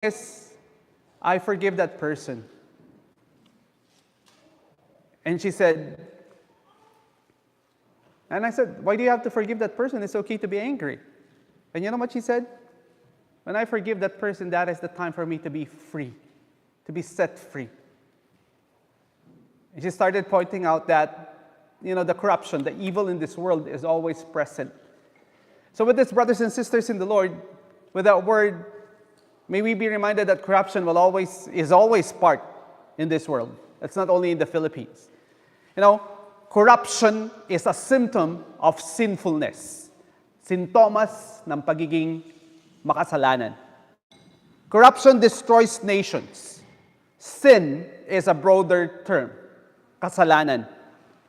is, I forgive that person. And she said, and I said, why do you have to forgive that person? It's okay to be angry. And you know what she said? When I forgive that person, that is the time for me to be free, to be set free. And she started pointing out that, the corruption, the evil in this world is always present. So with this, brothers and sisters in the Lord, with that word, may we be reminded that corruption is always part in this world. It's not only in the Philippines. Corruption is a symptom of sinfulness. Sintomas ng pagiging makasalanan. Corruption destroys nations. Sin is a broader term. Kasalanan.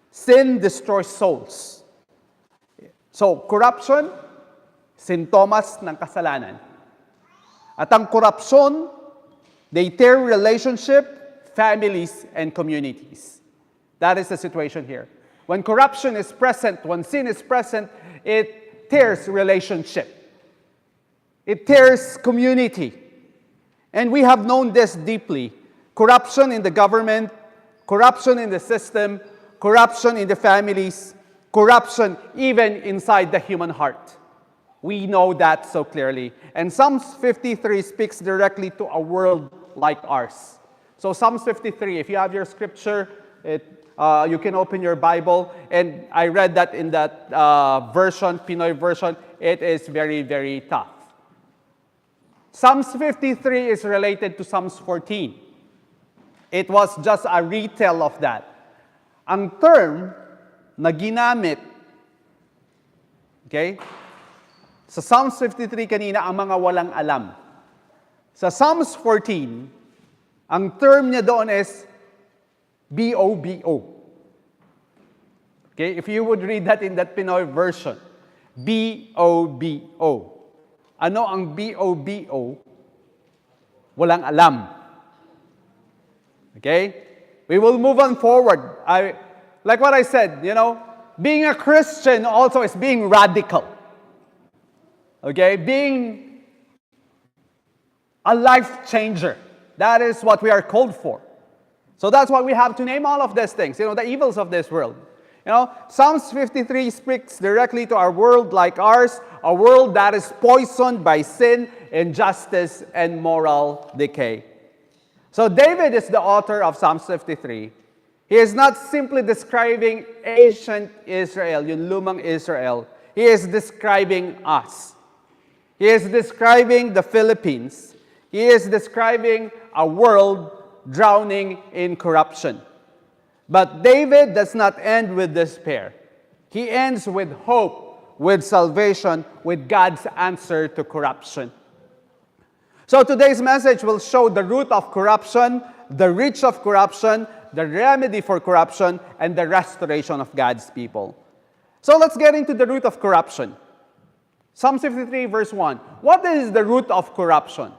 Sin destroys souls. So, corruption, sintomas ng kasalanan. At ang korupsyon, they tear relationship, families, and communities. That is the situation here. When corruption is present, when sin is present, it tears relationship. It tears community. And we have known this deeply. Corruption in the government, corruption in the system, corruption in the families, corruption even inside the human heart. We know that so clearly. And Psalms 53 speaks directly to a world like ours. So Psalms 53, if you have your scripture, you can open your Bible. And I read that in that version, Pinoy version. It is very, very tough. Psalms 53 is related to Psalms 14. It was just a retell of that. Ang term na ginamit, okay? Sa Psalms 53 kanina, ang mga walang alam. Sa Psalms 14, ang term niya doon is B-O-B-O. Okay? If you would read that in that Pinoy version, B-O-B-O. Ano ang B-O-B-O? Walang alam. Okay? We will move on forward. Like what I said, being a Christian also is being radical. Okay? Being a life changer. That is what we are called for. So that's why we have to name all of these things, the evils of this world. Psalms 53 speaks directly to our world like ours, a world that is poisoned by sin, injustice, and moral decay. So David is the author of Psalms 53. He is not simply describing ancient Israel, yung lumang Israel. He is describing us. He is describing the Philippines. He is describing a world drowning in corruption. But David does not end with despair. He ends with hope, with salvation, with God's answer to corruption. So today's message will show the root of corruption, the reach of corruption, the remedy for corruption, and the restoration of God's people. So let's get into the root of corruption. Psalm 53 verse 1. What is the root of corruption?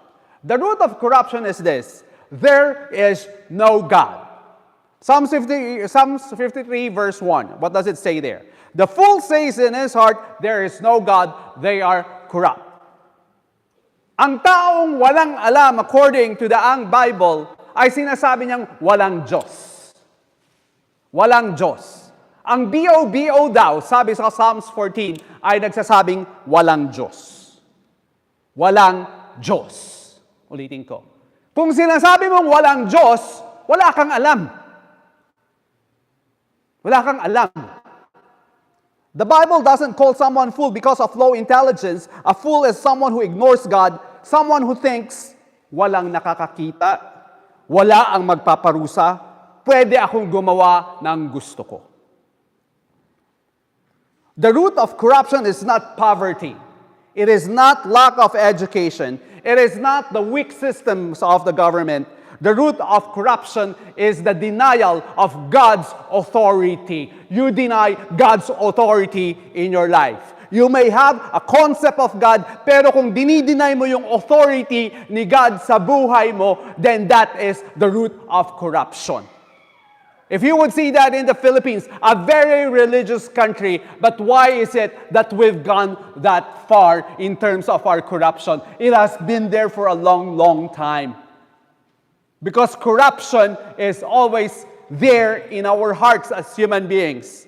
The root of corruption is this: there is no God. Psalm 53 verse 1. What does it say there? The fool says in his heart, there is no God, they are corrupt. Ang taong walang alam, according to the Ang Bible, ay sinasabi niyang walang Diyos. Walang Diyos. Ang B-O-B-O daw, sabi sa Psalms 14, ay nagsasabing walang Diyos. Walang Diyos. Ulitin ko. Kung sinasabi mong walang Diyos, wala kang alam. Wala kang alam. The Bible doesn't call someone fool because of low intelligence. A fool is someone who ignores God, someone who thinks, walang nakakakita, wala ang magpaparusa, pwede akong gumawa ng gusto ko. The root of corruption is not poverty. It is not lack of education. It is not the weak systems of the government. The root of corruption is the denial of God's authority. You deny God's authority in your life. You may have a concept of God, pero kung dinideny mo yung authority ni God sa buhay mo, then that is the root of corruption. If you would see that in the Philippines, a very religious country, but why is it that we've gone that far in terms of our corruption? It has been there for a long, long time. Because corruption is always there in our hearts as human beings.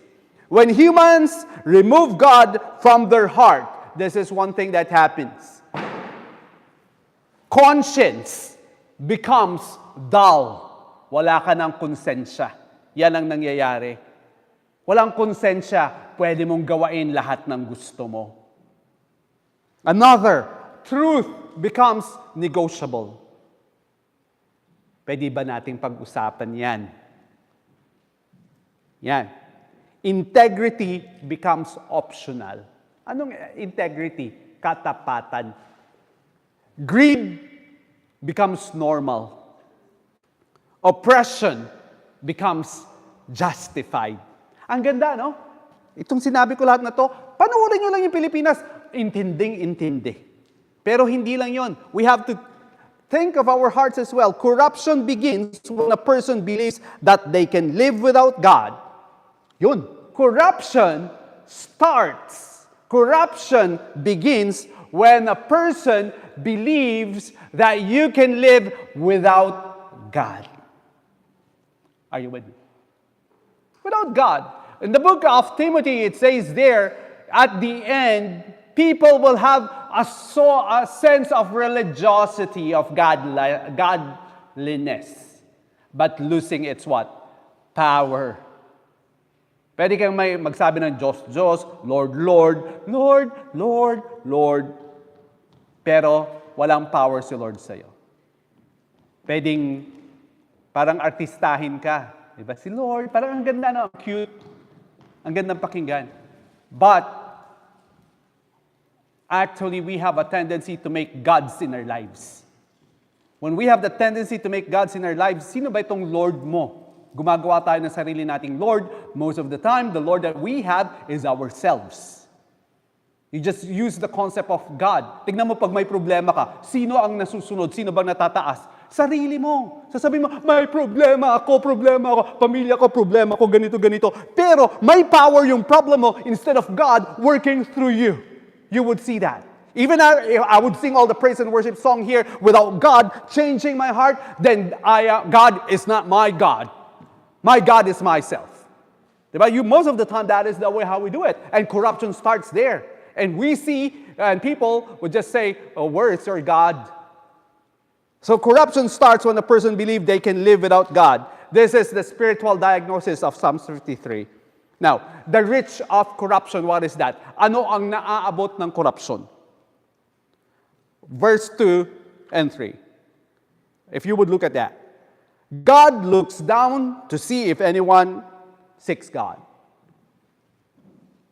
When humans remove God from their heart, this is one thing that happens. Conscience becomes dull. Wala ka ng konsensya. Yan ang nangyayari. Walang konsensya, pwede mong gawain lahat ng gusto mo. Another, truth becomes negotiable. Pwede ba nating pag-usapan yan? Yan. Integrity becomes optional. Anong integrity? Katapatan. Greed becomes normal. Oppression becomes justified. Ang ganda, no? Itong sinabi ko lahat na to, panoorin nyo lang yung Pilipinas, intinding-intindi. Pero hindi lang yon. We have to think of our hearts as well. Corruption begins when a person believes that they can live without God. Yun. Corruption starts. Corruption begins when a person believes that you can live without God. Are you with me? Without God. In the book of Timothy, it says there, at the end, people will have a sense of religiosity, of godliness, but losing its what? Power. Pwede kang may magsabi ng Diyos, Diyos, Lord, Lord, Lord, Lord, Lord. Pero walang power si Lord sa'yo. Pwedeng parang artistahin ka. Diba? Si Lord, parang ang ganda, no? Cute. Ang gandang pakinggan. But, actually, we have a tendency to make gods in our lives. When we have the tendency to make gods in our lives, sino ba itong Lord mo? Gumagawa tayo ng sarili nating Lord. Most of the time, the Lord that we have is ourselves. You just use the concept of God. Tignan mo pag may problema ka, sino ang nasusunod? Sino bang natataas? Sarili mo. Sasabihin mo, may problema ako, pamilya ko, problema ko, ganito, ganito. Pero may power yung problem mo instead of God working through you. You would see that. Even if I would sing all the praise and worship song here without God changing my heart, then God is not my God. My God is myself. Diba? Most of the time, that is the way how we do it. And corruption starts there. And we see, and people would just say, oh, where is your God? So corruption starts when a person believes they can live without God. This is the spiritual diagnosis of Psalm 53. Now, the reach of corruption, what is that? Ano ang naaabot ng corruption? Verse 2 and 3. If you would look at that. God looks down to see if anyone seeks God.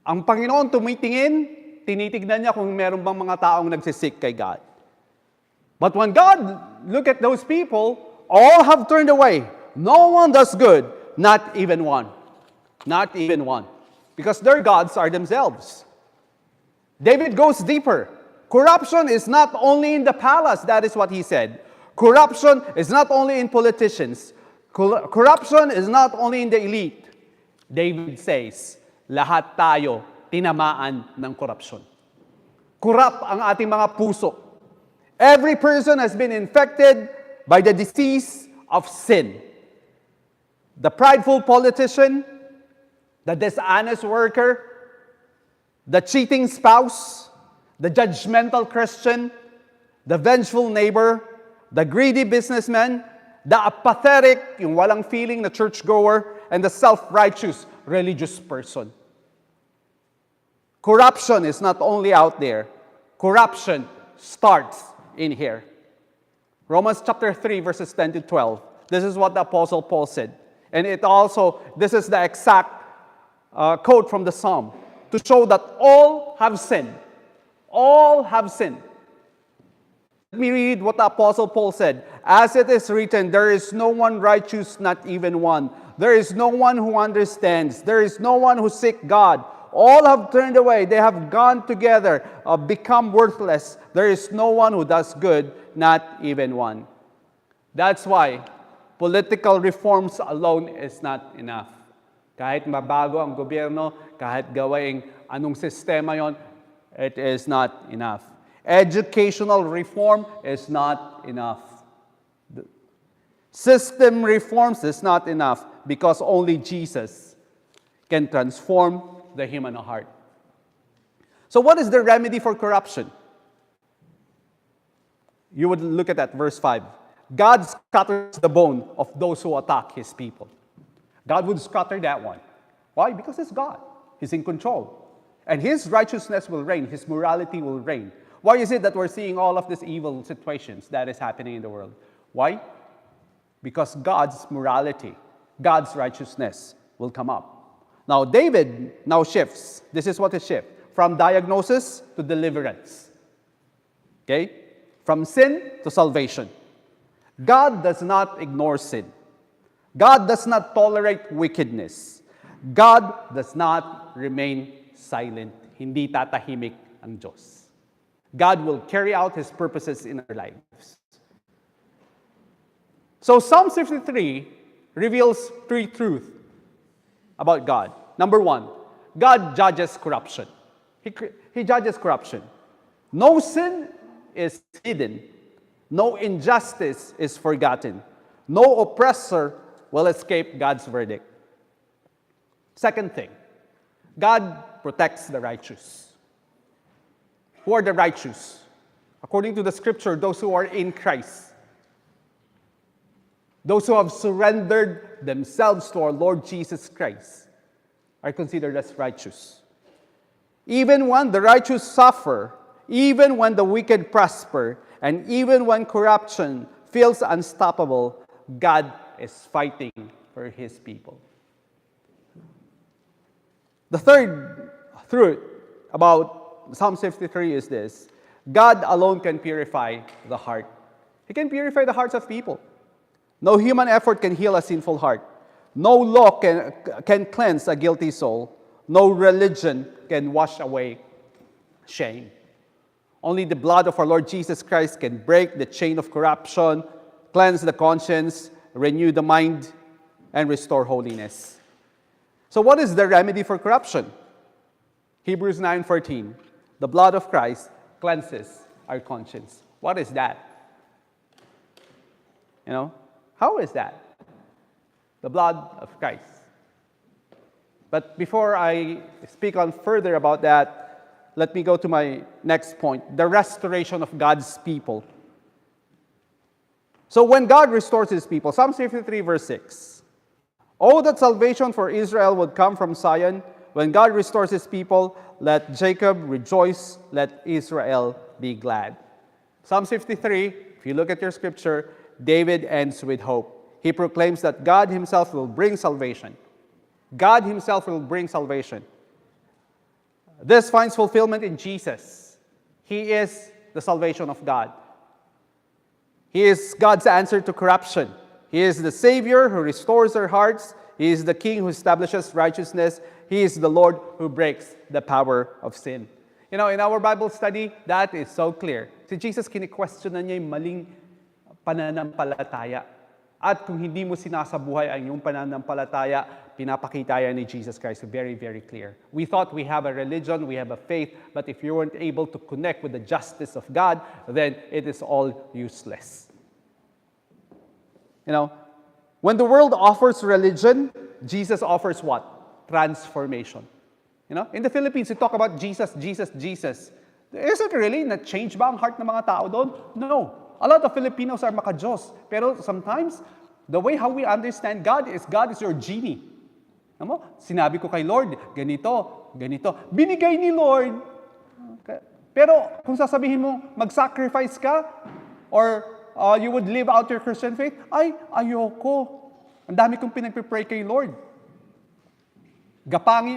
Ang Panginoon tumitingin, tinitignan niya kung meron bang mga taong nagsisik kay God. But when God look at those people, all have turned away. No one does good, not even one. Not even one. Because their gods are themselves. David goes deeper. Corruption is not only in the palace, that is what he said. Corruption is not only in politicians. Corruption is not only in the elite. David says, lahat tayo tinamaan ng korupsyon. Corrupt ang ating mga puso. Every person has been infected by the disease of sin. The prideful politician, the dishonest worker, the cheating spouse, the judgmental Christian, the vengeful neighbor, the greedy businessman, the apathetic, yung walang feeling na churchgoer, and the self-righteous religious person. Corruption is not only out there. Corruption starts in here. Romans chapter 3, verses 10 to 12. This is what the Apostle Paul said. And this is the exact quote from the Psalm, to show that all have sinned. All have sinned. Let me read what the Apostle Paul said. As it is written, there is no one righteous, not even one. There is no one who understands. There is no one who seeks God. All have turned away. They have gone together, become worthless. There is no one who does good, not even one. That's why Political reforms alone is not enough. Kahit mabago ang gobyerno, kahit gawaing anong sistema yon, it is not enough. Educational reform is not enough. System reforms is not enough because only Jesus can transform the human heart. So what is the remedy for corruption? You would look at that, verse 5. God scatters the bone of those who attack his people. God would scatter that one. Why? Because it's God. He's in control. And his righteousness will reign. His morality will reign. Why is it that we're seeing all of these evil situations that is happening in the world? Why? Because God's morality, God's righteousness will come up. Now, David now shifts. This is what it shifts. From diagnosis to deliverance. Okay? From sin to salvation. God does not ignore sin. God does not tolerate wickedness. God does not remain silent. Hindi tatahimik ang Diyos. God will carry out His purposes in our lives. So Psalm 53 reveals three truths about God. Number one, God judges corruption. He judges corruption. No sin is hidden. No injustice is forgotten. No oppressor will escape God's verdict. Second thing, God protects the righteous. Who are the righteous? According to the scripture, those who are in Christ. Those who have surrendered themselves to our Lord Jesus Christ are considered as righteous. Even when the righteous suffer, even when the wicked prosper, and even when corruption feels unstoppable, God is fighting for His people. The third truth about Psalm 53 is this: God alone can purify the heart. He can purify the hearts of people. No human effort can heal a sinful heart. No law can cleanse a guilty soul. No religion can wash away shame. Only the blood of our Lord Jesus Christ can break the chain of corruption, cleanse the conscience, renew the mind, and restore holiness. So what is the remedy for corruption? Hebrews 9:14. The blood of Christ cleanses our conscience. What is that? How is that? The blood of Christ. But before I speak on further about that, let me go to my next point, the restoration of God's people. So when God restores His people, Psalm 53 verse 6. Oh, that salvation for Israel would come from Zion. When God restores His people, let Jacob rejoice, let Israel be glad. Psalm 53, if you look at your scripture, David ends with hope. He proclaims that God Himself will bring salvation. God Himself will bring salvation. This finds fulfillment in Jesus. He is the salvation of God. He is God's answer to corruption. He is the Savior who restores our hearts. He is the King who establishes righteousness. He is the Lord who breaks the power of sin. In our Bible study, that is so clear. Si Jesus, kini-question na niya yung maling pananampalataya. At kung hindi mo sinasabuhay ang iyong pananampalataya, pinapakita yan ni Jesus Christ. Very, very clear. We thought we have a religion, we have a faith, but if you weren't able to connect with the justice of God, then it is all useless. When the world offers religion, Jesus offers what? Transformation. In the Philippines, we talk about Jesus, Jesus, Jesus. Is it really na-change ba ang heart ng mga tao doon? No. A lot of Filipinos are maka-Diyos. Pero sometimes, the way how we understand God is your genie. Sinabi ko kay Lord, ganito, ganito. Binigay ni Lord. Pero kung sasabihin mo, mag-sacrifice ka, or you would live out your Christian faith, ayoko. Ang dami kong pinagpipray kay Lord. Gapangi,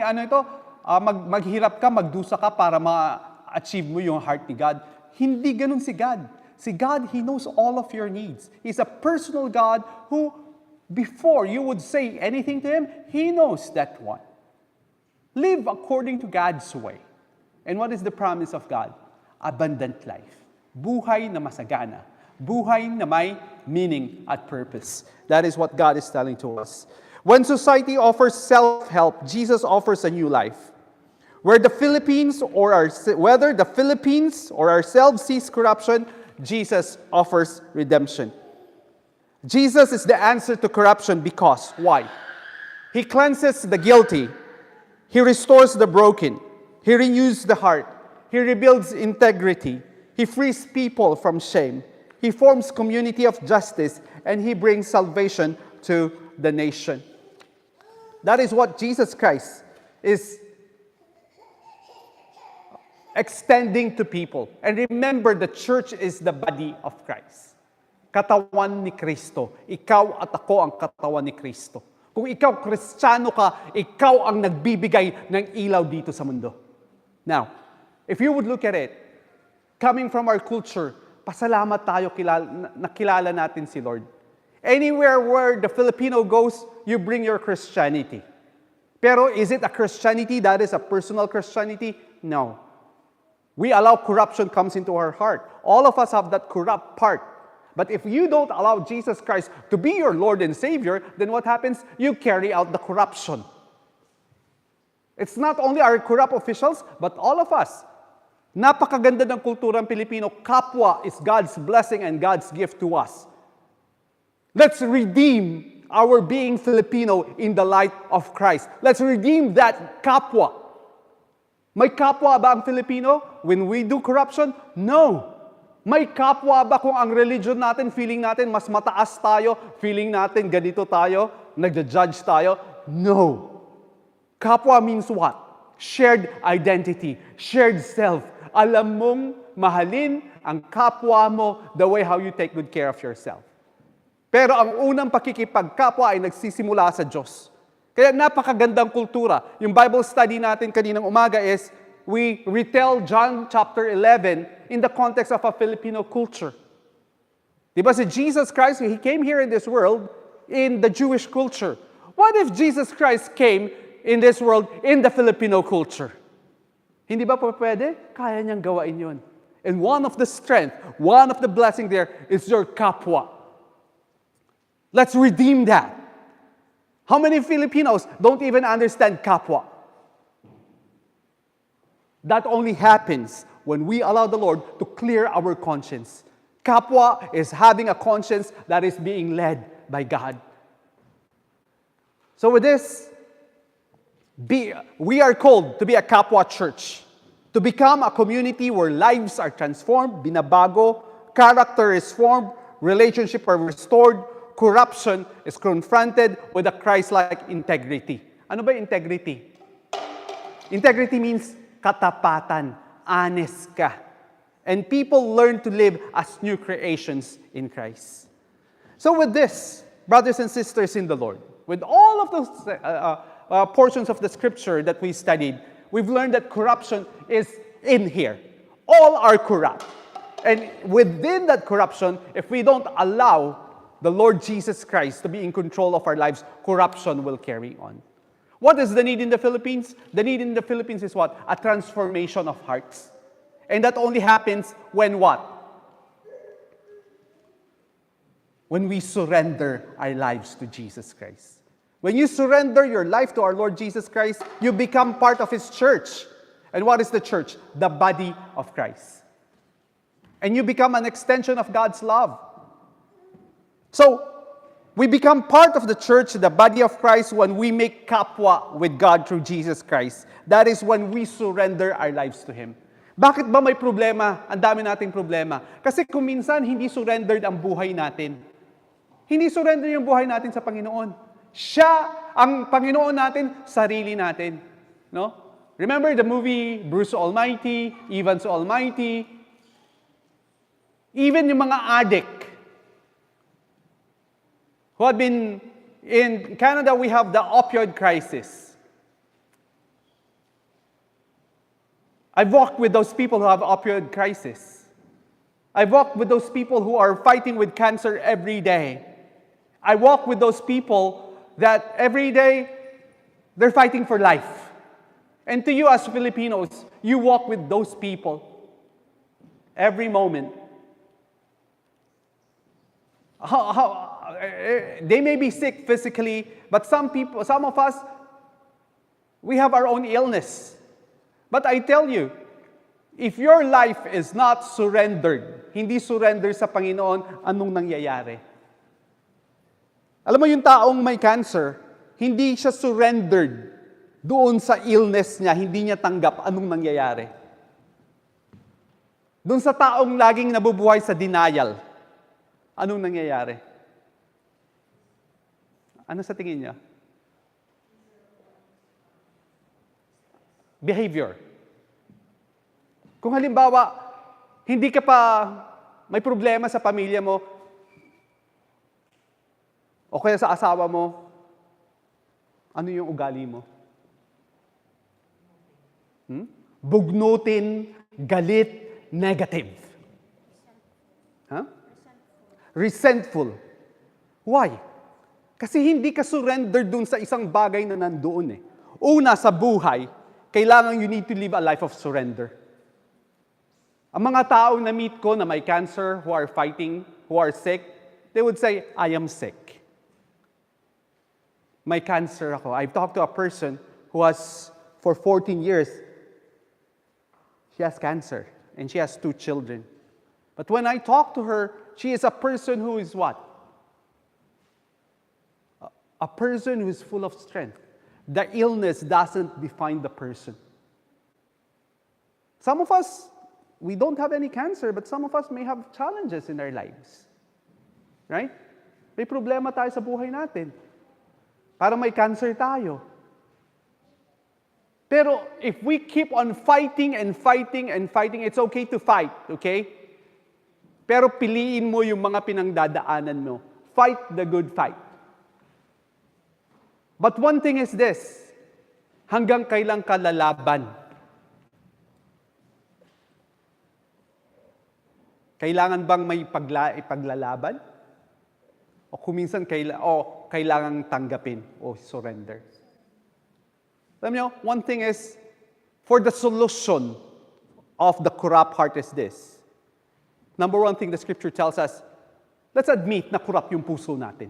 maghirap ka, magdusa ka para ma-achieve mo yung heart ni God. Hindi ganun si God. Si God, He knows all of your needs. He's a personal God who, before you would say anything to Him, He knows that one. Live according to God's way. And what is the promise of God? Abundant life. Buhay na masagana. Buhay na may meaning at purpose. That is what God is telling to us. When society offers self-help, Jesus offers a new life. Whether the Philippines or ourselves sees corruption, Jesus offers redemption. Jesus is the answer to corruption because, why? He cleanses the guilty. He restores the broken. He renews the heart. He rebuilds integrity. He frees people from shame. He forms community of justice, and He brings salvation to the nation. That is what Jesus Christ is extending to people. And remember, the church is the body of Christ. Katawan ni Kristo. Ikaw at ako ang katawan ni Kristo. Kung ikaw Kristiyano ka, ikaw ang nagbibigay ng ilaw dito sa mundo. Now, if you would look at it, coming from our culture, pasalamat tayo nakilala natin si Lord. Anywhere where the Filipino goes, you bring your Christianity. Pero is it a Christianity that is a personal Christianity? No. We allow corruption comes into our heart. All of us have that corrupt part. But if you don't allow Jesus Christ to be your Lord and Savior, then what happens? You carry out the corruption. It's not only our corrupt officials, but all of us. Napakaganda ng kulturang Pilipino. Kapwa is God's blessing and God's gift to us. Let's redeem our being Filipino in the light of Christ. Let's redeem that kapwa. May kapwa ba ang Filipino when we do corruption? No. May kapwa ba kung ang religion natin, feeling natin mas mataas tayo, feeling natin ganito tayo, nagja-judge tayo? No. Kapwa means what? Shared identity, shared self. Alam mong mahalin ang kapwa mo the way how you take good care of yourself. Pero ang unang pakikipagkapwa ay nagsisimula sa Diyos. Kaya napakagandang kultura. Yung Bible study natin kaninang umaga is, we retell John chapter 11 in the context of a Filipino culture. Diba si Jesus Christ, He came here in this world in the Jewish culture. What if Jesus Christ came in this world in the Filipino culture? Hindi ba po pwede? Kaya niyang gawain yun. And one of the strength, one of the blessing there is your kapwa. Let's redeem that. How many Filipinos don't even understand kapwa? That only happens when we allow the Lord to clear our conscience. Kapwa is having a conscience that is being led by God. So with this, we are called to be a kapwa church, to become a community where lives are transformed, binabago, character is formed, relationship are restored, corruption is confronted with a Christ-like integrity. Ano ba integrity? Integrity means katapatan, honest ka. And people learn to live as new creations in Christ. So with this, brothers and sisters in the Lord, with all of those portions of the scripture that we studied, we've learned that corruption is in here. All are corrupt. And within that corruption, if we don't allow the Lord Jesus Christ to be in control of our lives, corruption will carry on. What is the need in the Philippines? The need in the Philippines is what? A transformation of hearts. And that only happens when what? When we surrender our lives to Jesus Christ. When you surrender your life to our Lord Jesus Christ, you become part of His church. And what is the church? The body of Christ. And you become an extension of God's love. So, we become part of the church, the body of Christ, when we make kapwa with God through Jesus Christ. That is when we surrender our lives to Him. Bakit ba may problema? Ang dami nating problema. Kasi kung minsan, hindi surrendered ang buhay natin. Hindi surrender yung buhay natin sa Panginoon. Siya ang Panginoon natin, sarili natin. No? Remember the movie Bruce Almighty, Evans Almighty? Even yung mga addict who had been, in Canada, we have the opioid crisis. I've walked with those people who have opioid crisis. I've walked with those people who are fighting with cancer every day. I walk with those people that every day, they're fighting for life. And to you as Filipinos, you walk with those people every moment. They may be sick physically, but some of us, we have our own illness. But I tell you, if your life is not surrendered, hindi surrender sa Panginoon, anong nangyayari? Alam mo yung taong may cancer, hindi siya surrendered doon sa illness niya, hindi niya tanggap, anong nangyayari? Doon sa taong laging nabubuhay sa denial, anong nangyayari? Ano sa tingin niya? Behavior. Kung halimbawa, hindi ka pa may problema sa pamilya mo, o kaya sa asawa mo, ano yung ugali mo? Bugnutin, galit, negative. Resentful. Why? Kasi hindi ka surrender dun sa isang bagay na nandoon eh. Una, sa buhay, kailangan you need to live a life of surrender. Ang mga taong na-meet ko na may cancer, who are fighting, who are sick, they would say, I am sick. May cancer ako. I've talked to a person who has, for 14 years, she has cancer, and she has 2 children. But when I talk to her, she is a person who is what? A person who is full of strength. The illness doesn't define the person. Some of us, we don't have any cancer, but some of us may have challenges in our lives. Right? May problema tayo sa buhay natin. Parang may cancer tayo. Pero if we keep on fighting and fighting and fighting, it's okay to fight, okay? Pero piliin mo yung mga pinangdadaanan mo. Fight the good fight. But one thing is this, hanggang kailan ka lalaban? Kailangan bang may ipaglalaban? O kuminsan kailangang tanggapin o surrender? Alam nyo, one thing is, for the solution of the corrupt heart is this. Number one thing the scripture tells us, let's admit na corrupt yung puso natin.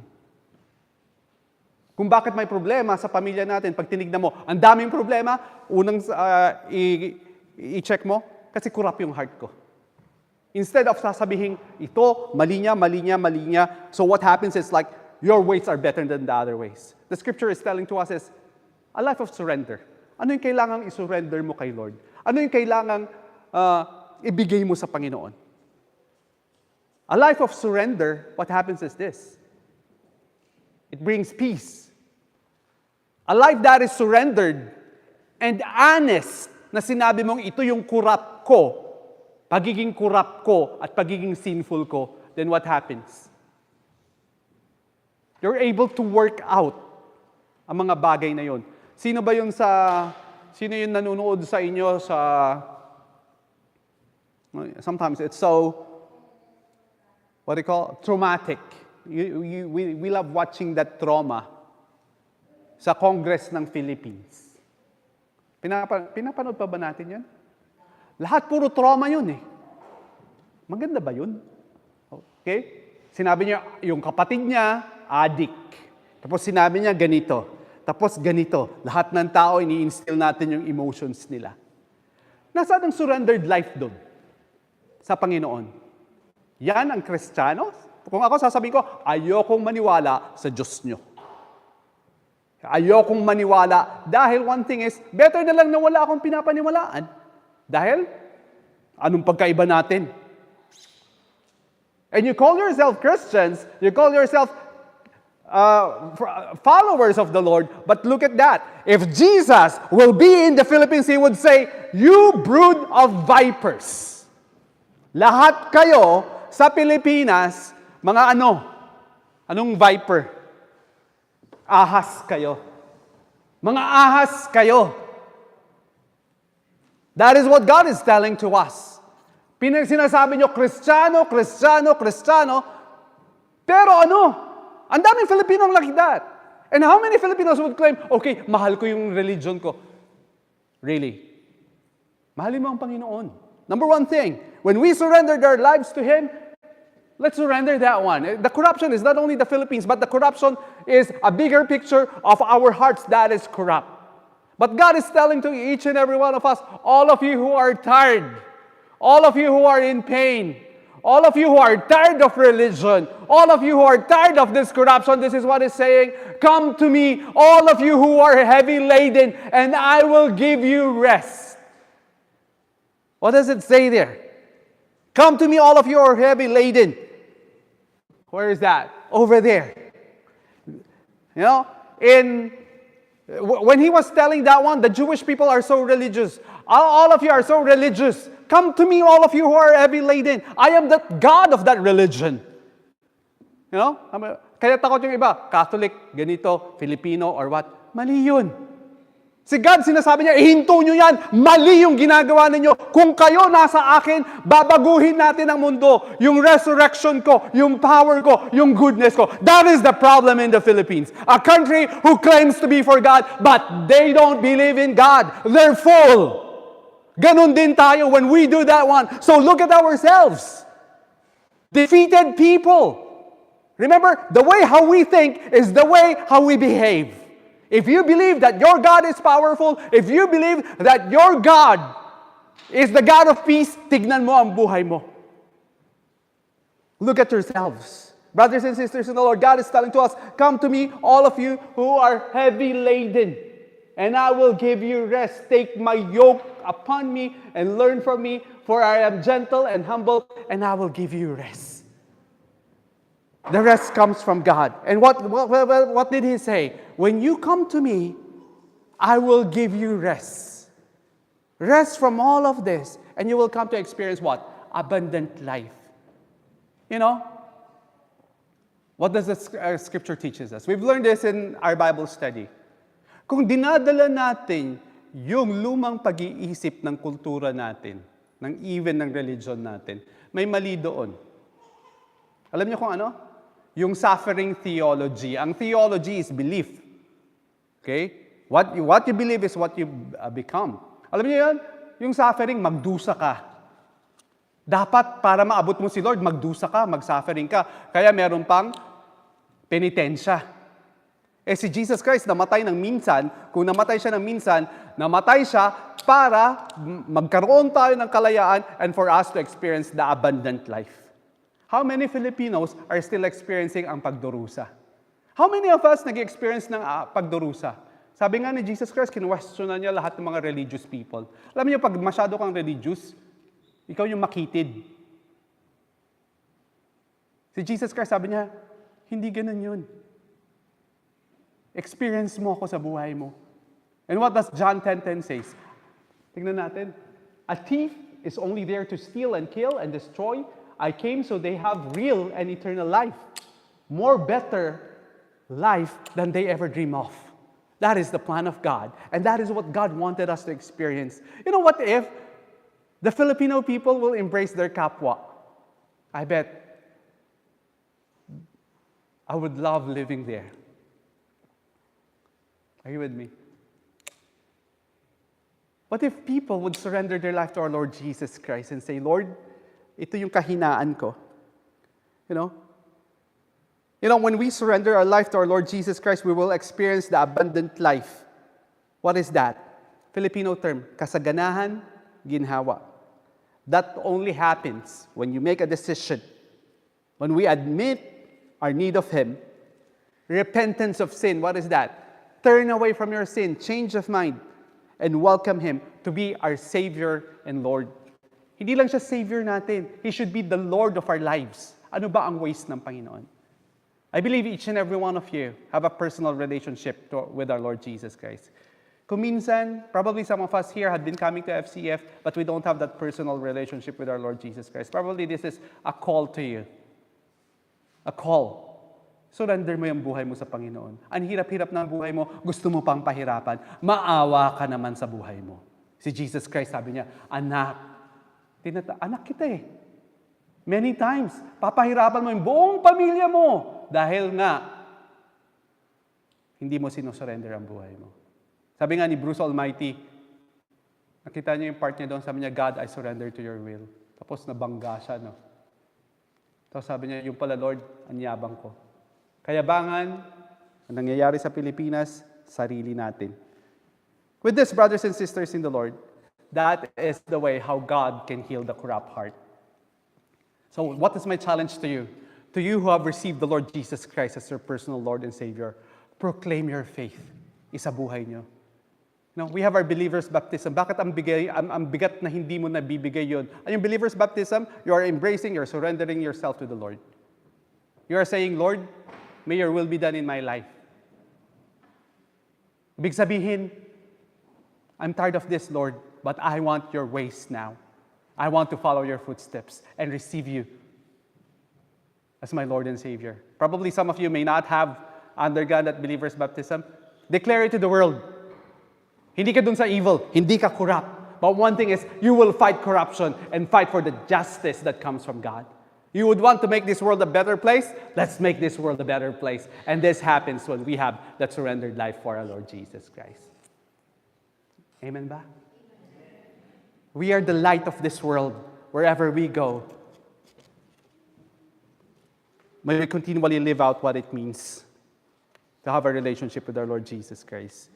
Kung bakit may problema sa pamilya natin, pag tinignan mo, ang daming problema, unang i-check mo, kasi corrupt yung heart ko. Instead of sasabihin, ito, mali niya, so what happens is like, your ways are better than the other ways. The scripture is telling to us is, a life of surrender. Ano yung kailangang isurrender mo kay Lord? Ano yung kailangang ibigay mo sa Panginoon? A life of surrender, what happens is this. It brings peace. A life that is surrendered and honest na sinabi mong ito yung corrupt ko, pagiging corrupt ko at pagiging sinful ko, then what happens? You're able to work out ang mga bagay na yon. Sino yung nanonood sa inyo sa, sometimes it's so, what do you call, traumatic. We love watching that trauma sa Congress ng Philippines. Pinapanood pa ba natin yan? Lahat puro trauma yun eh. Maganda ba yun? Okay? Sinabi niya, yung kapatid niya, addict. Tapos sinabi niya, ganito. Tapos ganito. Lahat ng tao, ini-instill natin yung emotions nila. Nasaan ang surrendered life doon? Sa Panginoon. Yan ang Kristiyano. Kung ako sasabihin ko, ayokong maniwala sa Diyos nyo. Ayokong maniwala. Dahil one thing is, better na lang na wala akong pinapaniwalaan. Dahil, anong pagkaiba natin? And you call yourself Christians, you call yourself followers of the Lord, but look at that. If Jesus will be in the Philippines, He would say, you brood of vipers. Lahat kayo sa Pilipinas, mga ano? Anong viper? Ahas kayo. Mga ahas kayo. That is what God is telling to us. Sinasabi nyo, Kristiyano, pero ano? Ang daming Filipino like that. And how many Filipinos would claim, okay, mahal ko yung religion ko. Really? Mahalin mo ang Panginoon. Number one thing, when we surrendered our lives to Him, Let's surrender that one. The corruption is not only the Philippines, but the corruption is a bigger picture of our hearts that is corrupt. But God is telling to each and every one of us, all of you who are tired, all of you who are in pain, all of you who are tired of religion, all of you who are tired of this corruption, this is what He's saying, come to me, all of you who are heavy laden, and I will give you rest. What does it say there? Come to me, all of you who are heavy laden. Where is that? Over there. You know, when He was telling that one, the Jewish people are so religious. All of you are so religious. Come to me, all of you who are heavy laden. I am the God of that religion. You know? Kaya takot yung iba, Catholic, ganito, Filipino, or what? Mali yun. Si God, sinasabi niya, ihinto nyo yan. Mali yung ginagawa ninyo. Kung kayo nasa akin, babaguhin natin ang mundo. Yung resurrection ko, yung power ko, yung goodness ko. That is the problem in the Philippines. A country who claims to be for God, but they don't believe in God. They're full. Ganon din tayo when we do that one. So look at ourselves. Defeated people. Remember, the way how we think is the way how we behave. If you believe that your God is powerful, if you believe that your God is the God of peace, tignan mo ang buhay mo. Look at yourselves. Brothers and sisters in the Lord, God is telling to us, come to me, all of you who are heavy laden, and I will give you rest. Take my yoke upon me and learn from me, for I am gentle and humble, and I will give you rest. The rest comes from God. And what did He say? When you come to me, I will give you rest. Rest from all of this. And you will come to experience what? Abundant life. You know, what does the scripture teaches us? We've learned this in our Bible study. Kung dinadala natin yung lumang pag-iisip ng kultura natin, even ng religion natin, may mali doon. Alam niyo kung ano? Yung suffering theology. Ang theology is belief. Okay? What you believe is what you become. Alam niyo yun? Yung suffering, magdusa ka. Dapat para maabot mo si Lord, magdusa ka, mag-suffering ka. Kaya meron pang penitensya. Si Jesus Christ namatay ng minsan. Kung namatay siya ng minsan, namatay siya para magkaroon tayo ng kalayaan and for us to experience the abundant life. How many Filipinos are still experiencing ang pagdurusa? How many of us nag-experience ng pagdurusa? Sabi nga ni Jesus Christ, kinwestiyonan niya lahat ng mga religious people. Alam niyo, pag masyado kang religious, ikaw yung makitid. Si Jesus Christ, sabi niya, hindi ganun yun. Experience mo ako sa buhay mo. And what does John 10:10 says? Tingnan natin. A thief is only there to steal and kill and destroy. I came so they have real and eternal life. More better life than they ever dream of. That is the plan of God. And that is what God wanted us to experience. You know what if the Filipino people will embrace their kapwa? I bet I would love living there. Are you with me? What if people would surrender their life to our Lord Jesus Christ and say, Lord, ito yung kahinaan ko. You know, when we surrender our life to our Lord Jesus Christ, we will experience the abundant life. What is that? Filipino term, kasaganahan, ginhawa. That only happens when you make a decision. When we admit our need of Him. Repentance of sin, what is that? Turn away from your sin, change of mind, and welcome Him to be our Savior and Lord. Hindi lang siya Savior natin. He should be the Lord of our lives. Ano ba ang ways ng Panginoon? I believe each and every one of you have a personal relationship with our Lord Jesus Christ. Kung minsan, probably some of us here had been coming to FCF, but we don't have that personal relationship with our Lord Jesus Christ. Probably this is a call to you. A call. Surrender mo yung buhay mo sa Panginoon. Ang hirap-hirap ng buhay mo, gusto mo pang pahirapan, maawa ka naman sa buhay mo. Si Jesus Christ sabi niya, anak kita eh. Many times, papahirapan mo yung buong pamilya mo dahil nga, hindi mo sinusurrender ang buhay mo. Sabi nga ni Bruce Almighty, nakita niyo yung part niya doon, sabi niya, God, I surrender to your will. Tapos nabangga siya, no? Tapos sabi niya, yung pala Lord, ang yabang ko. Kayabangan, ang nangyayari sa Pilipinas, sarili natin. With this, brothers and sisters in the Lord, that is the way how God can heal the corrupt heart. So what is my challenge to you? To you who have received the Lord Jesus Christ as your personal Lord and Savior, proclaim your faith. Isabuhay nyo. No, we have our believer's baptism. Bakit ang bigat na hindi mo nabibigay yun? Yung believer's baptism, you are embracing, you're surrendering yourself to the Lord. You are saying, Lord, may your will be done in my life. Ibig sabihin, I'm tired of this, Lord, but I want your ways now. I want to follow your footsteps and receive you as my Lord and Savior. Probably some of you may not have undergone that believer's baptism. Declare it to the world. Hindi ka dun sa evil. Hindi ka corrupt. But one thing is, you will fight corruption and fight for the justice that comes from God. You would want to make this world a better place? Let's make this world a better place. And this happens when we have that surrendered life for our Lord Jesus Christ. Amen ba? We are the light of this world wherever we go. May we continually live out what it means to have a relationship with our Lord Jesus Christ.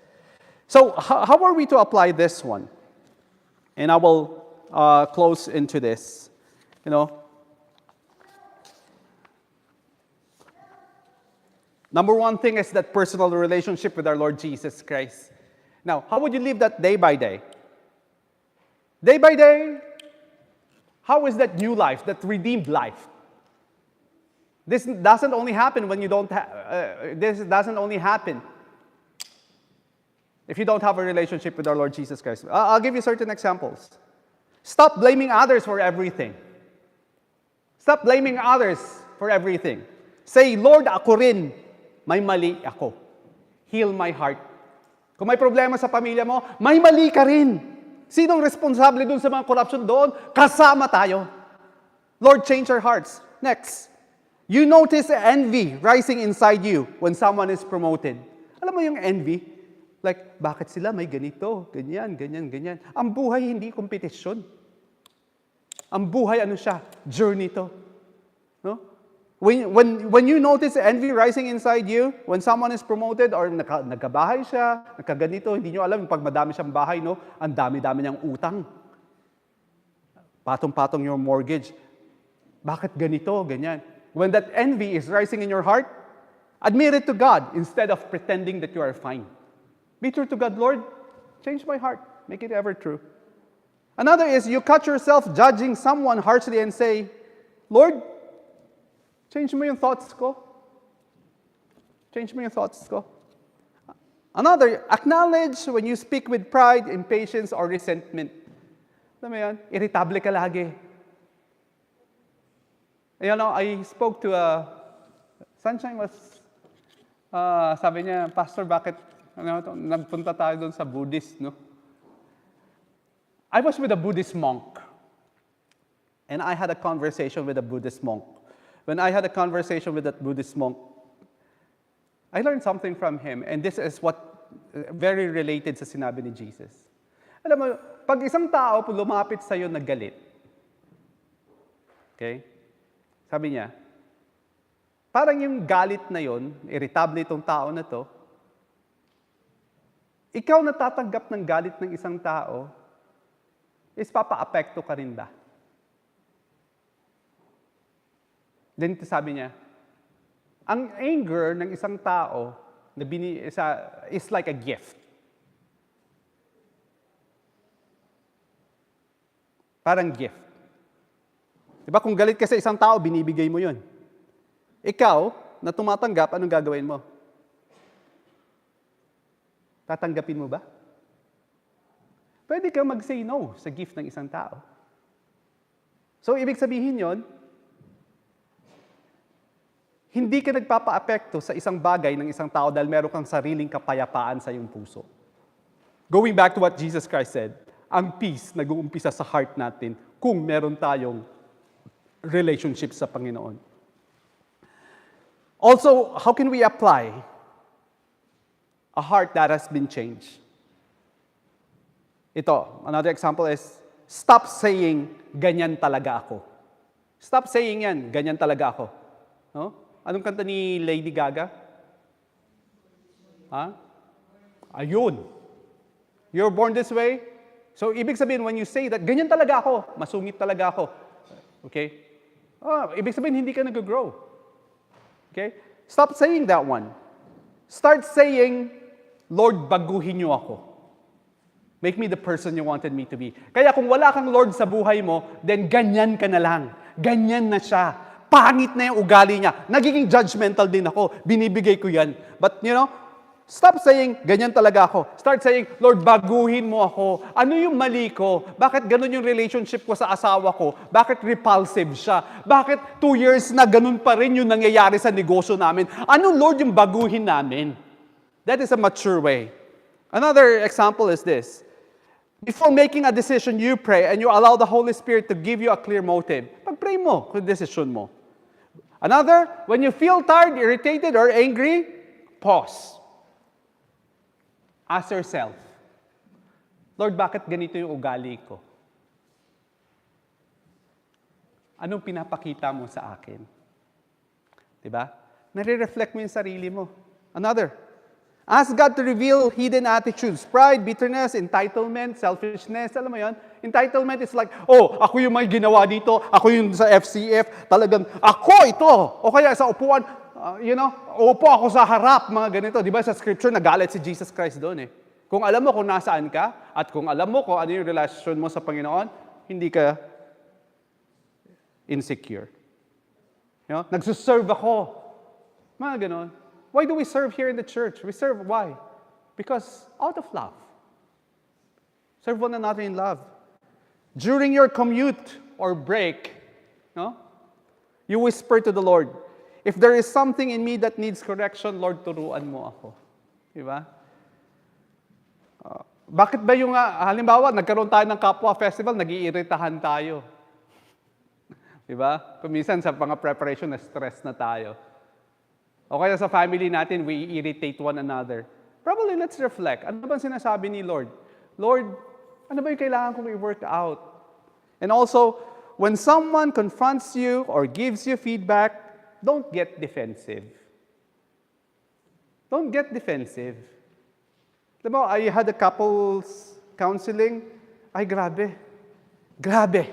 So, how are we to apply this one? And I will close into this. Number one thing is that personal relationship with our Lord Jesus Christ. Now, how would you live that day by day? Day by day, how is that new life, that redeemed life? This doesn't only happen when you don't this doesn't only happen if you don't have a relationship with our Lord Jesus Christ. I'll give you certain examples. Stop blaming others for everything. Stop blaming others for everything. Say, Lord, ako rin, may mali ako. Heal my heart. Kung may problema sa pamilya mo, may mali ka rin. Sinong responsable dun sa mga corruption doon? Kasama tayo. Lord, change our hearts. Next, you notice envy rising inside you when someone is promoted. Alam mo yung envy? Like, bakit sila may ganito, ganyan, ganyan, ganyan. Ang buhay hindi kompetisyon. Ang buhay ano siya? Journey to. No? When you notice envy rising inside you, when someone is promoted or nagkabahay siya, nagkaganito, hindi nyo alam, pag madami siyang bahay, no? Ang dami-dami niyang utang. Patong-patong yung mortgage. Bakit ganito, ganyan? When that envy is rising in your heart, admit it to God instead of pretending that you are fine. Be true to God, Lord, change my heart, make it ever true. Another is you catch yourself judging someone harshly and say, Lord, change mo yung thoughts ko. Change mo yung thoughts ko. Another, acknowledge when you speak with pride, impatience, or resentment. Alam mo yan? Irritable ka lagi. I spoke to Sunshine was, sabi niya, Pastor, bakit nagpunta tayo doon sa Buddhist, no? I was with a Buddhist monk. And I had a conversation with a Buddhist monk. When I had a conversation with that Buddhist monk, I learned something from him. And this is what very related sa sinabi ni Jesus. Alam mo, pag isang tao lumapit sa'yo na galit, okay? Sabi niya, parang yung galit na yon, irritable itong tao na to, ikaw natatanggap ng galit ng isang tao, is papa-apekto ka rin ba? Then sabi niya, ang anger ng isang tao is like a gift. Parang gift. Diba kung galit ka sa isang tao, binibigay mo yun. Ikaw, na tumatanggap, anong gagawin mo? Tatanggapin mo ba? Pwede kang mag-say no sa gift ng isang tao. So, ibig sabihin yon, hindi ka nagpapa-apekto sa isang bagay ng isang tao dahil meron kang sariling kapayapaan sa iyong puso. Going back to what Jesus Christ said, ang peace nag-uumpisa sa heart natin kung meron tayong relationship sa Panginoon. Also, how can we apply a heart that has been changed? Ito, another example is, stop saying, ganyan talaga ako. Stop saying yan, ganyan talaga ako. No? Anong kanta ni Lady Gaga? Ha? Ayun. You're born this way. So, ibig sabihin, when you say that, ganyan talaga ako, masungit talaga ako. Okay? Ibig sabihin, hindi ka nag-grow. Okay? Stop saying that one. Start saying, Lord, baguhin niyo ako. Make me the person you wanted me to be. Kaya kung wala kang Lord sa buhay mo, then ganyan ka na lang. Ganyan na siya. Pangit na yung ugali niya. Nagiging judgmental din ako. Binibigay ko yan. But, stop saying, ganyan talaga ako. Start saying, Lord, baguhin mo ako. Ano yung mali ko? Bakit ganun yung relationship ko sa asawa ko? Bakit repulsive siya? Bakit 2 years na ganun pa rin yung nangyayari sa negosyo namin? Ano, Lord, yung baguhin namin? That is a mature way. Another example is this. Before making a decision, you pray and you allow the Holy Spirit to give you a clear motive. Pag-pray mo kung decision mo. Another, when you feel tired, irritated, or angry, pause. Ask yourself, Lord, bakit ganito yung ugali ko? Anong pinapakita mo sa akin? Diba? Nare-reflect mo yung sarili mo. Another, ask God to reveal hidden attitudes, pride, bitterness, entitlement, selfishness. Alam mo yon? Entitlement is like, ako yung may ginawa dito, ako yung sa FCF, talagang, ako ito. O kaya sa upuan, upo ako sa harap, mga ganito. Di ba sa scripture, nagalit si Jesus Christ doon eh. Kung alam mo kung nasaan ka, at kung alam mo kung ano yung relasyon mo sa Panginoon, hindi ka insecure. Nagsuserve ako. Mga ganon. Why do we serve here in the church? We serve, why? Because out of love. Serve one another in love. During your commute or break, you whisper to the Lord, if there is something in me that needs correction, Lord, turuan mo ako. Diba? Bakit ba yung, halimbawa, nagkaroon tayo ng Kapwa Festival, nag-iiritahan tayo. Diba? Kuminsan sa mga preparation, na-stress na tayo. O kaya sa family natin, we irritate one another. Probably, let's reflect. Ano bang sinasabi ni Lord? Lord, ano ba yung kailangan kong i-work out? And also, when someone confronts you or gives you feedback, don't get defensive. Don't get defensive. Diba, I had a couples counseling. Ay, grabe. Grabe.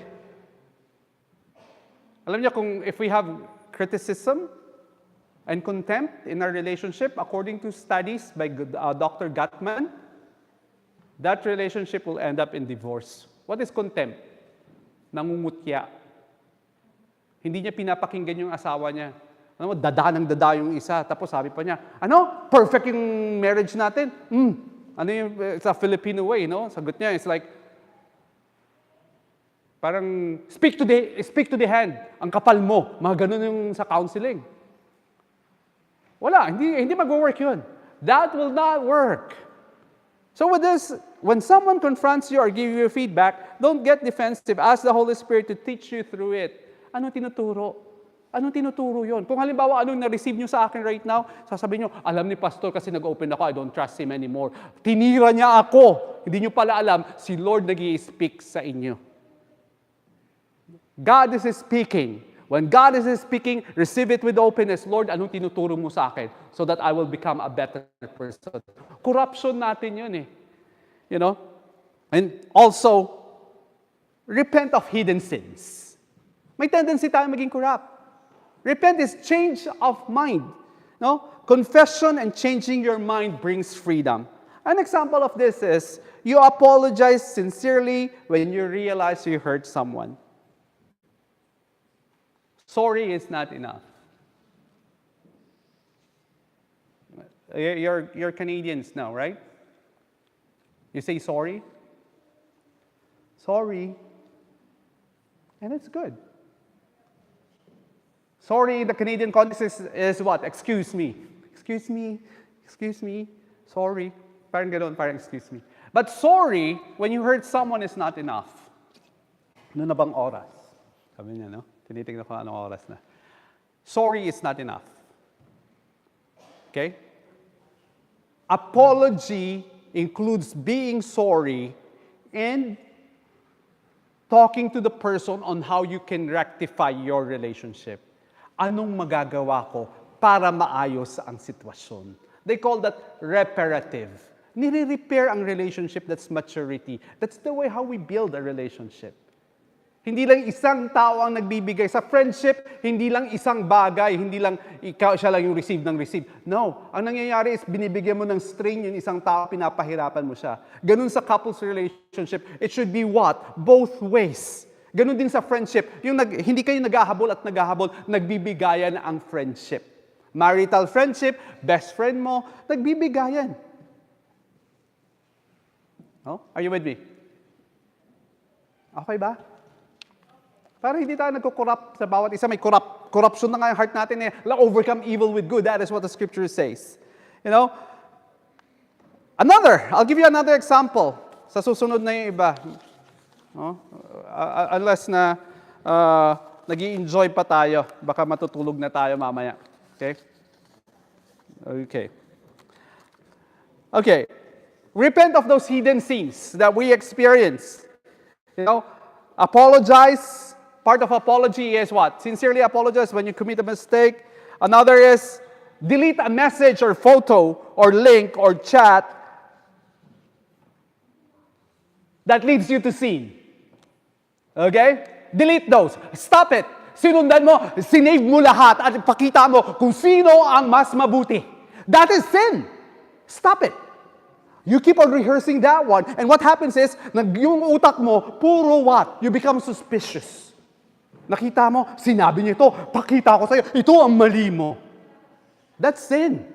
Alam niyo kung if we have criticism and contempt in our relationship, according to studies by Dr. Gottman, that relationship will end up in divorce. What is contempt? Nangungutya. Hindi niya pinapakinggan yung asawa niya. Ano mo, dada ng dada yung isa. Tapos sabi pa niya, perfect yung marriage natin. Ano yung, sa Filipino way, no? Sagot niya, it's like, parang, speak to the hand. Ang kapal mo. Mga ganun yung sa counseling. Wala, hindi mag-work yun. That will not work. So with this, when someone confronts you or gives you feedback, don't get defensive. Ask the Holy Spirit to teach you through it. Anong tinuturo? Anong tinuturo yun? Kung halimbawa, anong na-receive nyo sa akin right now, sasabihin nyo, alam ni Pastor kasi nag-open ako, I don't trust him anymore. Tinira niya ako. Hindi nyo pala alam, si Lord nag-i-speak sa inyo. God is speaking. When God is speaking, receive it with openness. Lord, anong tinuturo mo sa akin so that I will become a better person? Corruption natin yun eh. And also, repent of hidden sins. May tendency tayo maging corrupt. Repent is change of mind. Confession and changing your mind brings freedom. An example of this is, you apologize sincerely when you realize you hurt someone. Sorry is not enough. You're Canadians now, right? You say sorry. Sorry. And it's good. Sorry, the Canadian context is what? Excuse me. Excuse me. Excuse me. Sorry. Parang ganoon, parang excuse me. But sorry, when you hurt someone, is not enough. Ano na bang oras? Sabi niya, no? Tinitingnan ko anong oras na. Sorry is not enough. Okay? Apology includes being sorry and talking to the person on how you can rectify your relationship. Anong magagawa ko para maayos ang sitwasyon? They call that reparative. Nire-repair ang relationship, that's maturity. That's the way how we build a relationship. Hindi lang isang tao ang nagbibigay. Sa friendship, hindi lang isang bagay, hindi lang siya lang yung receive ng receive. No. Ang nangyayari is binibigyan mo ng strain yung isang tao, pinapahirapan mo siya. Ganun sa couples relationship, it should be what? Both ways. Ganun din sa friendship. Hindi kayo naghahabol at naghahabol, nagbibigayan ang friendship. Marital friendship, best friend mo, nagbibigayan. Oh? Are you with me? Okay ba? Para hindi tayo nagko-corrupt sa bawat isa. May corruption na nga yung heart natin. Overcome evil with good. That is what the scripture says. You know? I'll give you another example. Sa susunod na yung iba. No? Unless na nag-i-enjoy pa tayo. Baka matutulog na tayo mamaya. Okay? Okay. Repent of those hidden sins that we experience. You know? Apologize. Part of apology is what? Sincerely apologize when you commit a mistake. Another is delete a message or photo or link or chat that leads you to sin. Okay? Delete those. Stop it. Sinundan mo, sinave mo lahat at ipakita mo kung sino ang mas mabuti. That is sin. Stop it. You keep on rehearsing that one. And what happens is, yung utak mo, puro what? You become suspicious. Nakita mo, sinabi niya ito, pakita ko sa'yo, ito ang mali mo. That's sin.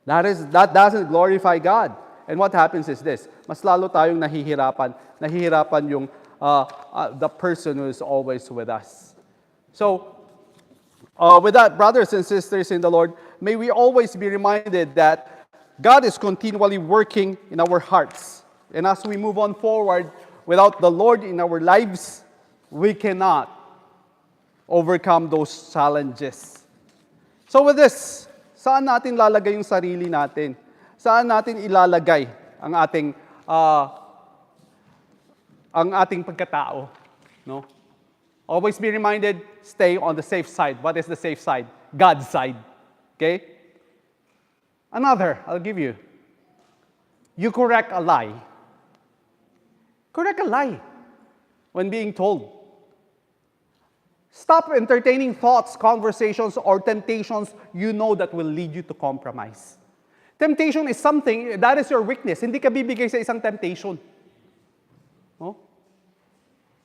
That doesn't glorify God. And what happens is this, mas lalo tayong nahihirapan yung the person who is always with us. So, with that, brothers and sisters in the Lord, may we always be reminded that God is continually working in our hearts. And as we move on forward, without the Lord in our lives, we cannot overcome those challenges. So with this, saan natin lalagay yung sarili natin? Saan natin ilalagay ang ating pagkatao? No? Always be reminded, stay on the safe side. What is the safe side? God's side. Okay? Another, I'll give you. You correct a lie. Correct a lie when being told. Stop entertaining thoughts, conversations, or temptations you know that will lead you to compromise. Temptation is something, that is your weakness. Hindi ka bibigay sa isang temptation. No?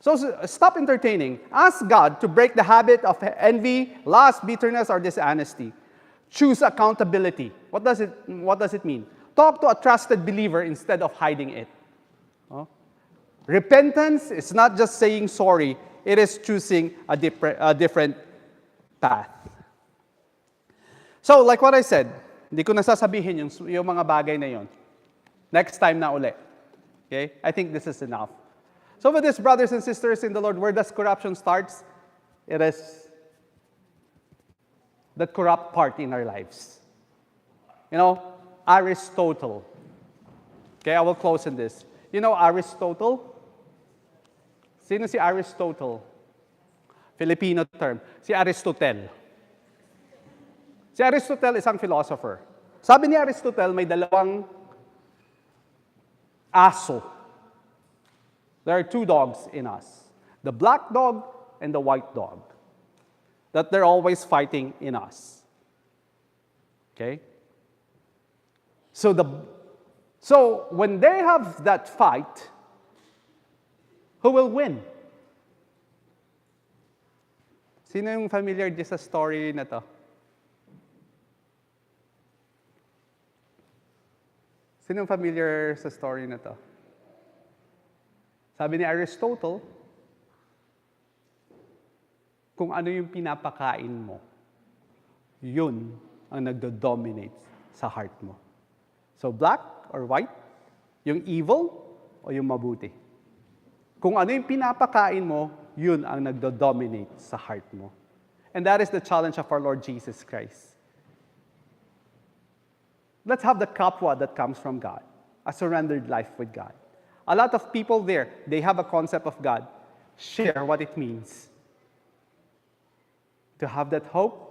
So stop entertaining. Ask God to break the habit of envy, lust, bitterness, or dishonesty. Choose accountability. What does it mean? Talk to a trusted believer instead of hiding it. No? Repentance is not just saying sorry. It is choosing a different path. So, like what I said, hindi ko nasasabihin yung mga bagay na yon. Next time na uli. Okay? I think this is enough. So with this, brothers and sisters in the Lord, where does corruption starts? It is the corrupt part in our lives. You know, Aristotle. Okay, I will close in this. You know Aristotle? Sino si Aristotle? Filipino term. Si Aristotle. Si Aristotle isang philosopher. Sabi ni Aristotle, may dalawang aso. There are two dogs in us. The black dog and the white dog. That they're always fighting in us. Okay? So when they have that fight, who will win? Sino yung familiar di sa story na to? Sino yung familiar sa story na to? Sabi ni Aristotle, kung ano yung pinapakain mo, yun ang nagdo-dominate sa heart mo. So black or white? Yung evil o yung mabuti? Kung ano yung pinapakain mo, yun ang nagdo-dominate sa heart mo. And that is the challenge of our Lord Jesus Christ. Let's have the kapwa that comes from God, a surrendered life with God. A lot of people there, they have a concept of God. Share what it means to have that hope.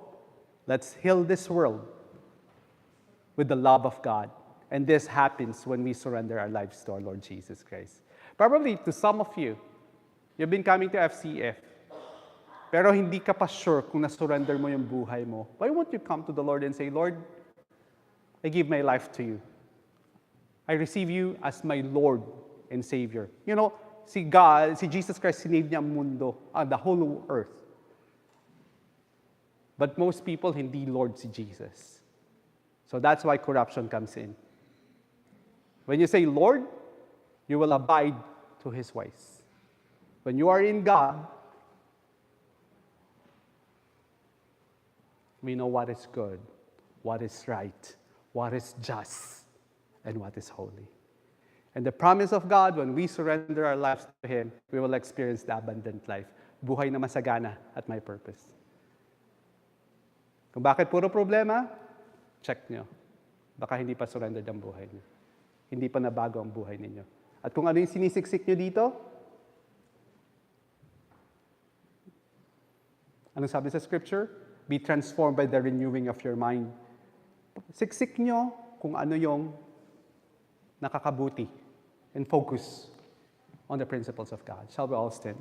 Let's heal this world with the love of God. And this happens when we surrender our lives to our Lord Jesus Christ. Probably to some of you, you've been coming to FCF, pero hindi ka pa sure kung na-surrender mo yung buhay mo. Why won't you come to the Lord and say, Lord, I give my life to you. I receive you as my Lord and Savior. You know, si God, si Jesus Christ, sinave niya ang mundo, the whole earth. But most people, hindi Lord si Jesus. So that's why corruption comes in. When you say Lord, you will abide to His ways. When you are in God, we know what is good, what is right, what is just, and what is holy. And the promise of God, when we surrender our lives to Him, we will experience the abundant life. Buhay na masagana at may purpose. Kung bakit puro problema, check nyo. Baka hindi pa surrendered ang buhay nyo. Hindi pa nabago ang buhay ninyo. At kung ano yung sinisiksik nyo dito, anong sabi sa Scripture? Be transformed by the renewing of your mind. Siksik nyo kung ano yung nakakabuti and focus on the principles of God. Shall we all stand?